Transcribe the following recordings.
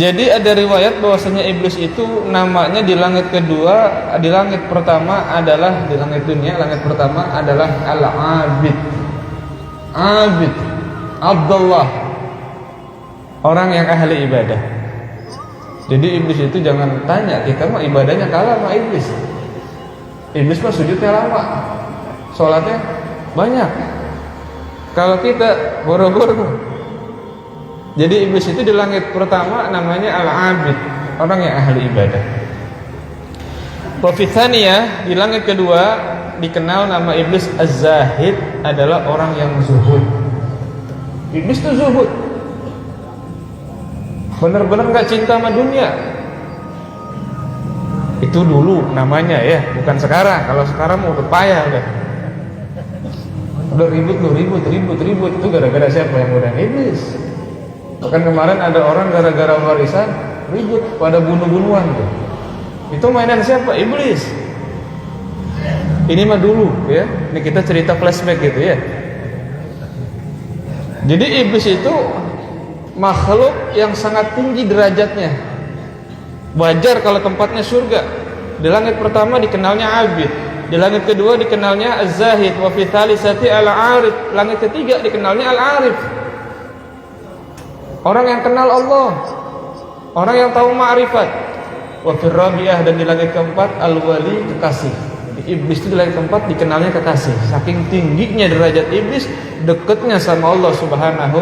Jadi ada riwayat bahwasanya iblis itu namanya di langit kedua, di langit pertama adalah di langit dunia, langit pertama adalah Al-Abid. Abid, Abdullah, orang yang ahli ibadah. Jadi iblis itu jangan tanya, kita mah ibadahnya kalah sama iblis. Iblis mah sujudnya lama, sholatnya banyak. Kalau kita boro-boro. Jadi iblis itu di langit pertama namanya Al-Abid, orang yang ahli ibadah. Wa fi tsaniyah, di langit kedua dikenal nama iblis Az-Zahid, adalah orang yang zuhud. Iblis itu zuhud, benar-benar nggak cinta sama dunia. Itu dulu namanya ya, bukan sekarang. Kalau sekarang mau udah payah udah ribut itu gara-gara siapa yang godaan? Iblis. Bahkan kemarin ada orang gara-gara warisan ribut pada bunuh-bunuhan tuh. Itu mainan siapa? Iblis. Ini mah dulu ya. Ini kita cerita flashback gitu ya. Jadi iblis itu makhluk yang sangat tinggi derajatnya. Wajar kalau tempatnya surga. Di langit pertama dikenalnya Abid, di langit kedua dikenalnya Az-Zahid, wa fi thalitsati Al-Arif, langit ketiga dikenalnya Al-Arif. Orang yang kenal Allah, orang yang tahu ma'rifat. Wa fir rabi'ah, dan di langit keempat Al-Wali, kekasih. Jadi iblis itu di langit keempat dikenalnya kekasih. Saking tingginya derajat iblis, dekatnya sama Allah Subhanahu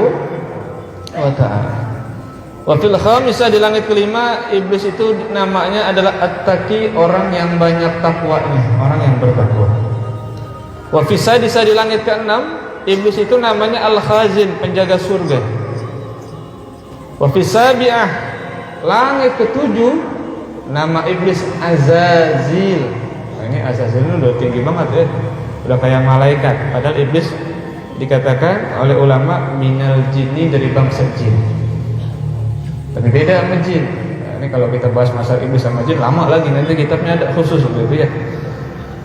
wa ta'ala. Wa fil khamisah, di langit kelima iblis itu namanya adalah At-Taqi, orang yang banyak takwanya, orang yang bertakwa. Wa fi sadisah, di langit keenam iblis itu namanya Al-Khazin, penjaga surga. Wa fi sabi'ah, langit ketujuh, nama iblis Azazil. Nah, ini Azazil itu udah tinggi banget ya, udah kayak malaikat. Padahal iblis dikatakan oleh ulama minal jinni, dari bangsa jin. Tapi beda sama jin. Nah, ini kalau kita bahas masalah iblis sama jin lama lagi, nanti kitabnya ada khusus begitu ya.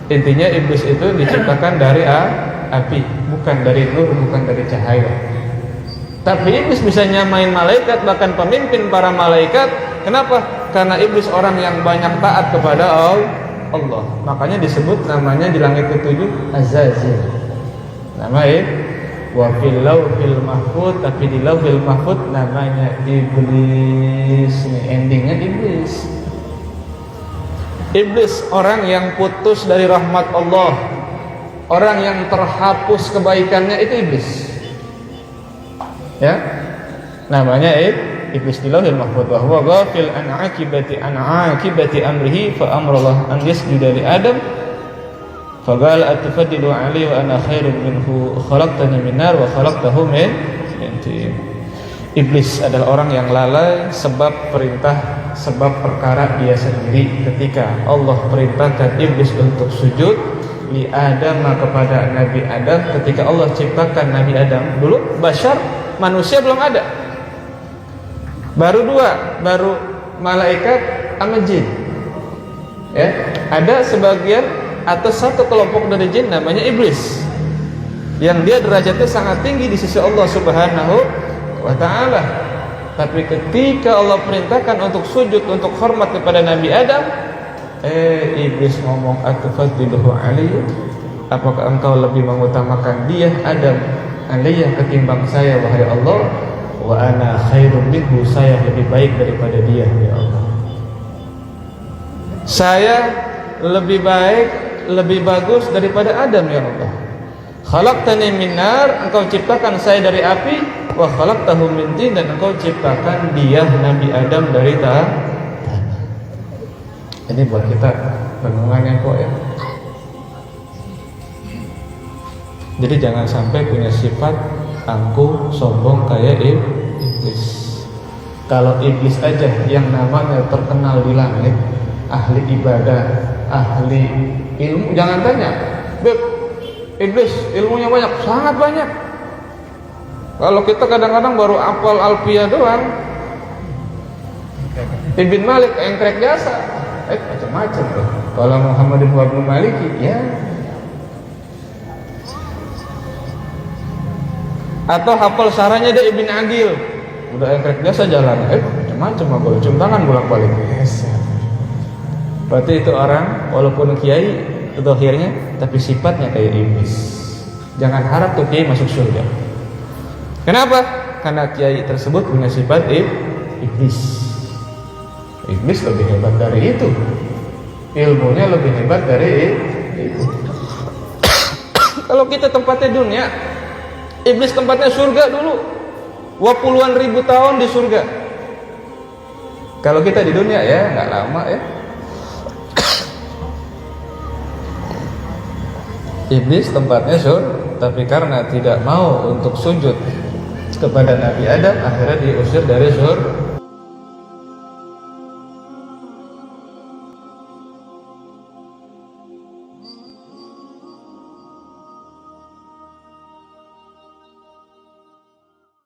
Intinya iblis itu diciptakan dari api, bukan dari nur, bukan dari cahaya. Tapi iblis bisa nyamain malaikat, bahkan pemimpin para malaikat. Kenapa? Karena iblis orang yang banyak taat kepada Allah. Makanya disebut namanya di langit ketujuh Azazil. Namanya wa fil lauhil mahfuz, tapi di lauhil mahfuz namanya iblis. Ini endingnya iblis. Iblis orang yang putus dari rahmat Allah, orang yang terhapus kebaikannya, itu iblis. Ya, namanya iblis di lauhil mahfuz. Wa huwa ghafil an akibati amrihi, fa amrullah an yasjuda li Adam fa qala atafaddilu ali wa ana khairun minhu khalaqtani min nar wa khalaqtahu min tin. Iblis adalah orang yang lalai sebab perintah, sebab perkara dia sendiri. Ketika Allah perintahkan iblis untuk sujud li Adam, kepada Nabi Adam, ketika Allah ciptakan Nabi Adam, dulu bashar, manusia belum ada, baru dua, baru malaikat sama jin. Ya, ada sebagian atau satu kelompok dari jin namanya iblis, yang dia derajatnya sangat tinggi di sisi Allah Subhanahu wa ta'ala. Tapi ketika Allah perintahkan untuk sujud, untuk hormat kepada Nabi Adam, iblis ngomong atufaddiluhu alayya, apakah engkau lebih mengutamakan dia Adam aliyah ketimbang saya, wahai Allah? Wa ana khairun minhu, saya lebih baik daripada dia, ya Allah. Saya lebih baik, lebih bagus daripada Adam, ya Allah. Khalaqtani min nar, engkau ciptakan saya dari api, wa khalaqtahu min tin, dan engkau ciptakan dia Nabi Adam dari tanah. Ini buat kita renungannya kok ya. Jadi jangan sampai punya sifat angkuh, sombong kayak iblis. Kalau iblis aja yang namanya terkenal di langit, ahli ibadah, ahli ilmu, jangan tanya, Beb, iblis ilmunya banyak, sangat banyak. Kalau kita kadang-kadang baru hafal Alfiyah doang, Ibn Malik engkrek jasa, macam-macam tuh. Kalau Muhammad bin Abdul Maliki, ya. Atau hafal saranya dia Ibn Agil, udah engkrek jasa jalan, macam-macam, mau boleh cium tangan bolak-balik. Yes. Berarti itu orang walaupun kiai itu akhirnya, tapi sifatnya kayak iblis. Jangan harap tuh kiai masuk surga. Kenapa? Karena kiai tersebut punya sifat iblis. Iblis lebih hebat dari itu. Ilmunya lebih hebat dari itu. Kalau kita tempatnya dunia, iblis tempatnya surga dulu. Puluhan ribu tahun di surga. Kalau kita di dunia ya nggak lama ya. Iblis tempatnya surga, tapi karena tidak mau untuk sujud kepada Nabi Adam, akhirnya diusir dari surga.